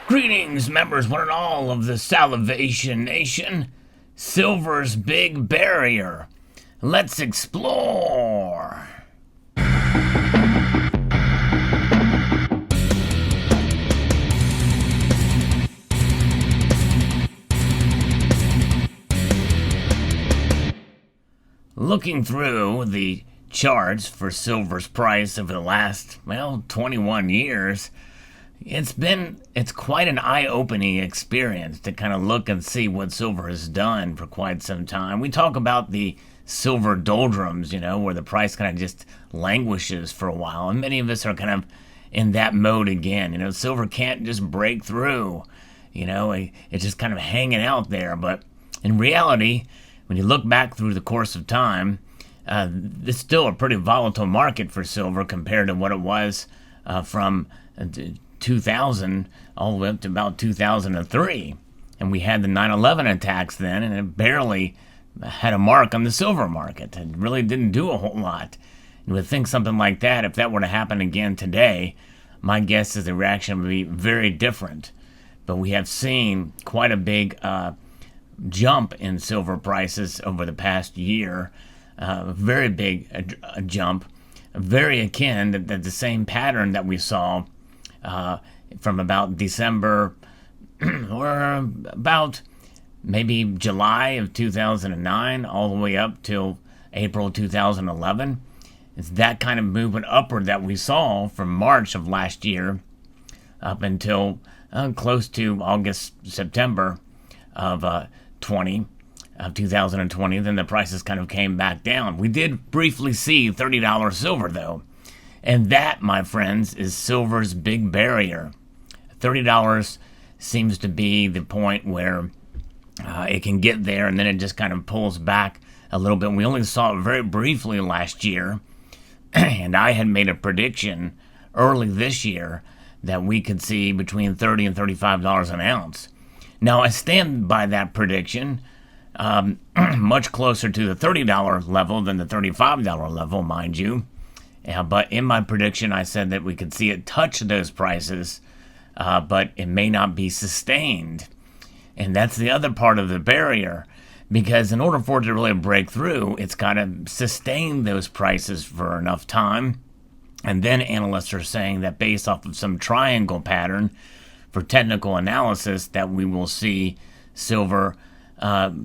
Greetings, members, one and all of the Salivation Nation. Silver's Big Barrier. Let's explore. Looking through the charts for silver's price over the last, 21 years, it's quite an eye-opening experience to kind of look and see what silver has done for quite some time. We talk about the silver doldrums, where the price kind of just languishes for a while, and many of us are kind of in that mode again. Silver can't just break through. It's just kind of hanging out there. But in reality, when you look back through the course of time, it's still a pretty volatile market for silver compared to what it was from 2000 all the way up to about 2003. And we had the 9/11 attacks then, and it barely had a mark on the silver market. It really didn't do a whole lot. You would think something like that, if that were to happen again today, my guess is the reaction would be very different. But we have seen quite a big jump in silver prices over the past year, a very big jump, very akin to the same pattern that we saw from about December or about maybe July of 2009 all the way up till April 2011. It's that kind of movement upward that we saw from March of last year up until close to August, September of 2020. Then the prices kind of came back down. We did briefly see $30 silver though. And that, my friends, is silver's big barrier. $30 seems to be the point where it can get there, and then it just kind of pulls back a little bit. We only saw it very briefly last year, and I had made a prediction early this year that we could see between $30 and $35 an ounce. Now, I stand by that prediction, much closer to the $30 level than the $35 level, mind you. But in my prediction, I said that we could see it touch those prices, but it may not be sustained. And that's the other part of the barrier, because in order for it to really break through, it's got to sustain those prices for enough time. And then analysts are saying that based off of some triangle pattern for technical analysis, that we will see silver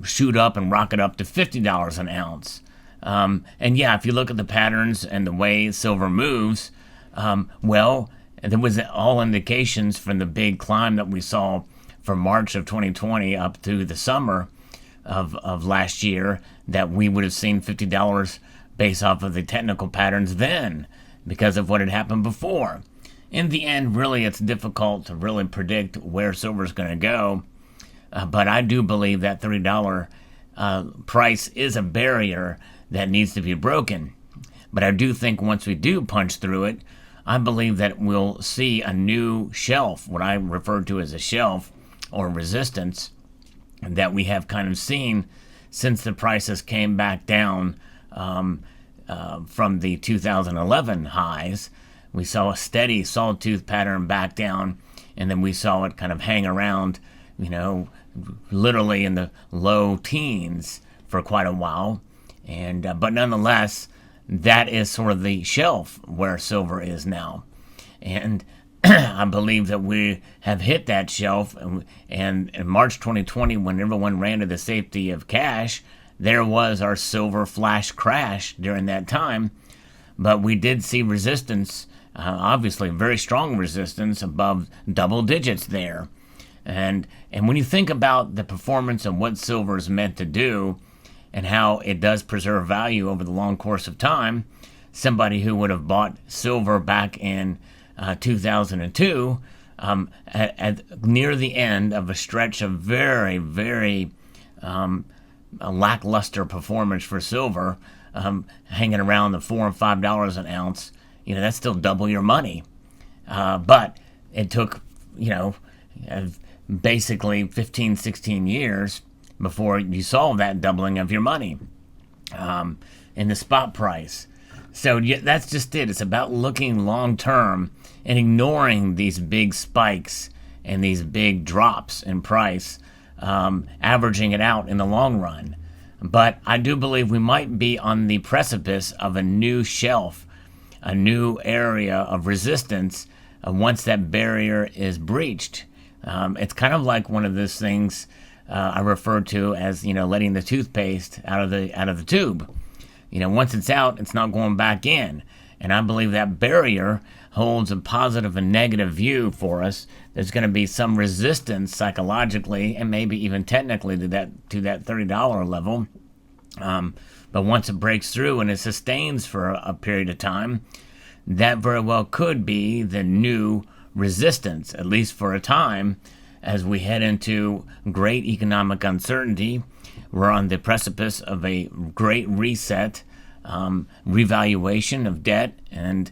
shoot up and rocket up to $50 an ounce. And yeah, if you look at the patterns and the way silver moves, there was all indications from the big climb that we saw from March of 2020 up through the summer of last year that we would have seen $50 based off of the technical patterns then because of what had happened before. In the end, really, it's difficult to really predict where silver is going to go, but I do believe that $30 price is a barrier that needs to be broken. But I do think once we do punch through it, I believe that we'll see a new shelf, what I refer to as a shelf or resistance, that we have kind of seen since the prices came back down from the 2011 highs. We saw a steady sawtooth pattern back down, and then we saw it kind of hang around, literally in the low teens for quite a while. And but nonetheless, that is sort of the shelf where silver is now. And I believe that we have hit that shelf. And in March 2020, when everyone ran to the safety of cash, there was our silver flash crash during that time. But we did see resistance, obviously very strong resistance above double digits there. And when you think about the performance and what silver is meant to do, and how it does preserve value over the long course of time, somebody who would have bought silver back in 2002 at near the end of a stretch of very, very lackluster performance for silver, hanging around the $4 and $5 an ounce, that's still double your money. But it took, basically 15, 16 years before you saw that doubling of your money in the spot price. So that's just it. It's about looking long term and ignoring these big spikes and these big drops in price, averaging it out in the long run. But I do believe we might be on the precipice of a new shelf, a new area of resistance once that barrier is breached. It's kind of like one of those things I refer to as, letting the toothpaste out of the tube. Once it's out, it's not going back in. And I believe that barrier holds a positive and negative view for us. There's going to be some resistance psychologically and maybe even technically to that $30 level. But once it breaks through and it sustains for a period of time, that very well could be the new resistance, at least for a time, as we head into great economic uncertainty. We're on the precipice of a great reset, revaluation of debt, and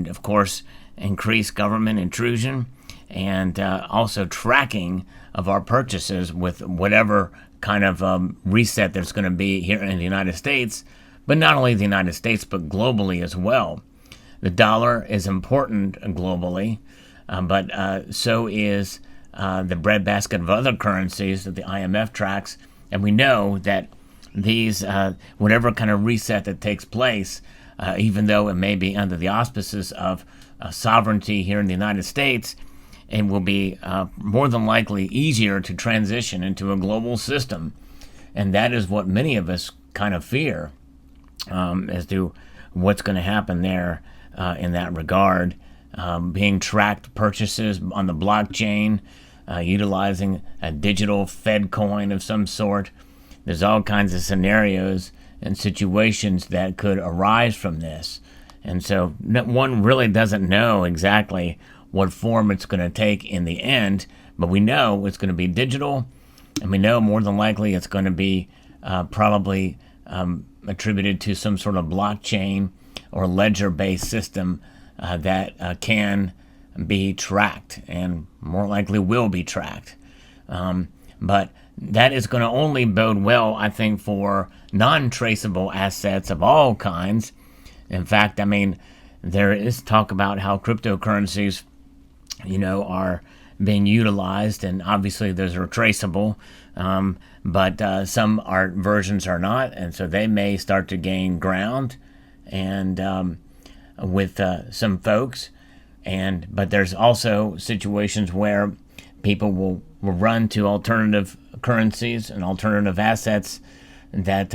of course, increased government intrusion, and also tracking of our purchases with whatever kind of reset there's going to be here in the United States, but not only the United States, but globally as well. The dollar is important globally, but so is the breadbasket of other currencies that the IMF tracks. And we know that these, whatever kind of reset that takes place, even though it may be under the auspices of sovereignty here in the United States, it will be more than likely easier to transition into a global system. And that is what many of us kind of fear as to what's going to happen there in that regard. Being tracked purchases on the blockchain, utilizing a digital Fed coin of some sort. There's all kinds of scenarios and situations that could arise from this. And so one really doesn't know exactly what form it's going to take in the end, but we know it's going to be digital, and we know more than likely it's going to be probably attributed to some sort of blockchain or ledger-based system that can be tracked and more likely will be tracked. But that is going to only bode well, I think, for non-traceable assets of all kinds. In fact, there is talk about how cryptocurrencies, are being utilized, and obviously those are traceable, but some versions are not, and so they may start to gain ground and with some folks. But there's also situations where people will run to alternative currencies and alternative assets that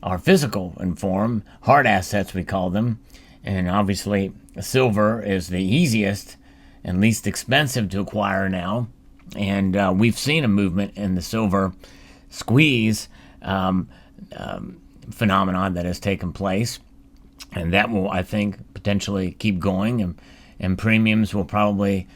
are physical in form, hard assets we call them. And obviously silver is the easiest and least expensive to acquire now. And we've seen a movement in the silver squeeze phenomenon that has taken place. And that will, I think, potentially keep going. And premiums will probably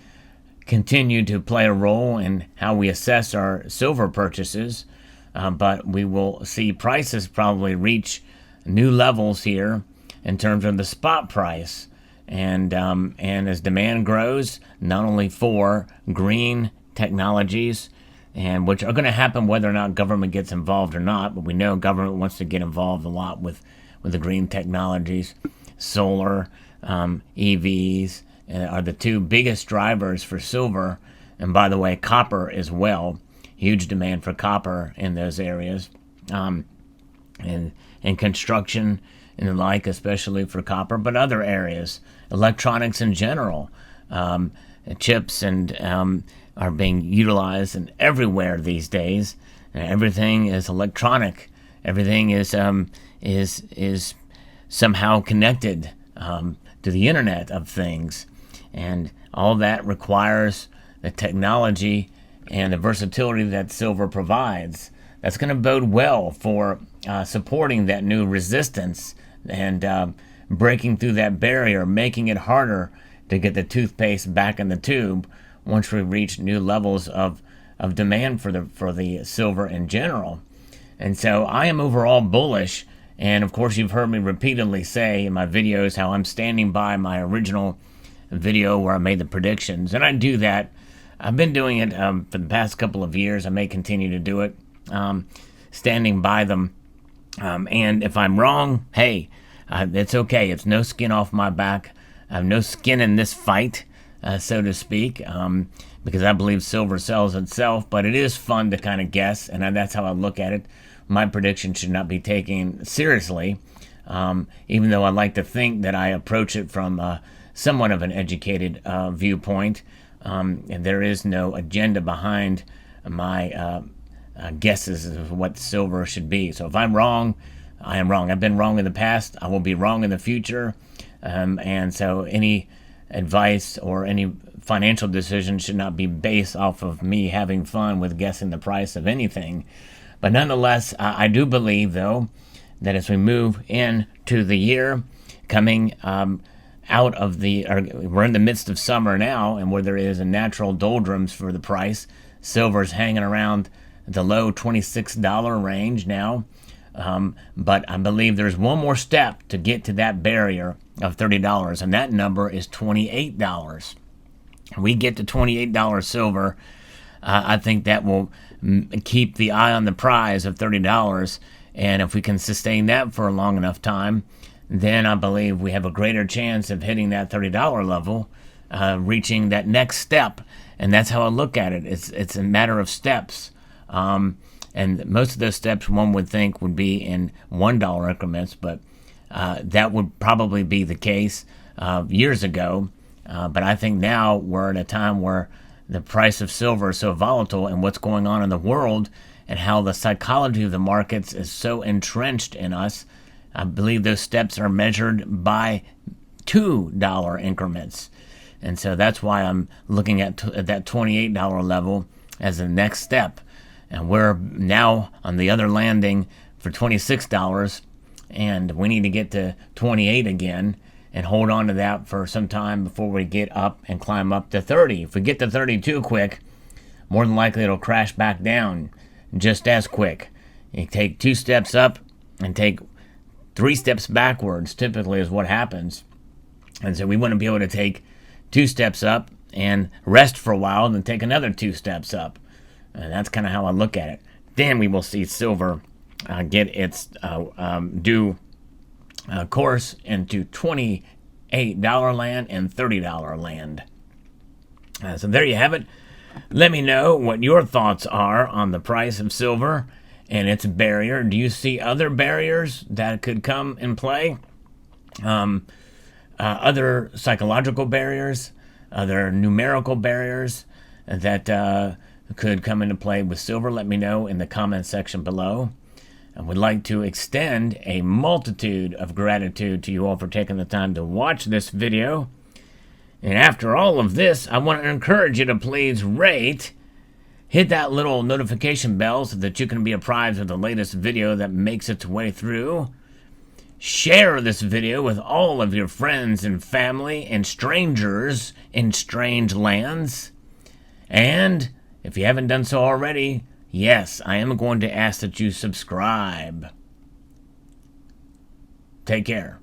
continue to play a role in how we assess our silver purchases. But we will see prices probably reach new levels here in terms of the spot price. And as demand grows, not only for green technologies, and which are going to happen whether or not government gets involved or not, but we know government wants to get involved a lot with the green technologies. Solar, EVs are the two biggest drivers for silver, and by the way, copper as well. Huge demand for copper in those areas, and construction and the like, especially for copper, but other areas, electronics in general, chips and are being utilized and everywhere these days. And everything is electronic. Everything is somehow connected to the Internet of Things, and all that requires the technology and the versatility that silver provides. That's going to bode well for supporting that new resistance and breaking through that barrier, making it harder to get the toothpaste back in the tube once we reach new levels of demand for the silver in general. And so I am overall bullish. And of course, you've heard me repeatedly say in my videos how I'm standing by my original video where I made the predictions. And I do that. I've been doing it for the past couple of years. I may continue to do it, standing by them. And if I'm wrong, hey, it's okay. It's no skin off my back. I have no skin in this fight. so to speak, because I believe silver sells itself. But it is fun to kind of guess, and that's how I look at it. My prediction should not be taken seriously, even though I like to think that I approach it from somewhat of an educated viewpoint, and there is no agenda behind my guesses of what silver should be. So if I'm wrong, I am wrong. I've been wrong in the past. I will be wrong in the future. And so any advice or any financial decision should not be based off of me having fun with guessing the price of anything. But nonetheless, I do believe, though, that as we move into the year, coming out of we're in the midst of summer now, and where there is a natural doldrums for the price, silver's hanging around the low $26 range now. But I believe there's one more step to get to that barrier of $30, and that number is $28. We get to $28 silver, I think that will keep the eye on the prize of $30, and if we can sustain that for a long enough time, then I believe we have a greater chance of hitting that $30 level, reaching that next step. And that's how I look at it. It's a matter of steps. And most of those steps one would think would be in $1 increments, but that would probably be the case years ago. But I think now we're at a time where the price of silver is so volatile, and what's going on in the world and how the psychology of the markets is so entrenched in us. I believe those steps are measured by $2 increments. And so that's why I'm looking at that $28 level as the next step. And we're now on the other landing for $26, and we need to get to 28 again and hold on to that for some time before we get up and climb up to 30. If we get to 30 too quick, more than likely it'll crash back down just as quick. You take 2 steps up and take 3 steps backwards, typically, is what happens. And so we want to be able to take 2 steps up and rest for a while, and then take another 2 steps up. And that's kind of how I look at it. Then we will see silver get its due course into $28 land and $30 land. So there you have it. Let me know what your thoughts are on the price of silver and its barrier. Do you see other barriers that could come in play? Other psychological barriers, other numerical barriers that could come into play with silver? Let me know in the comment section below. I would like to extend a multitude of gratitude to you all for taking the time to watch this video. And after all of this, I want to encourage you to please rate, hit that little notification bell so that you can be apprised of the latest video that makes its way through. Share this video with all of your friends and family and strangers in strange lands. And if you haven't done so already, yes, I am going to ask that you subscribe. Take care.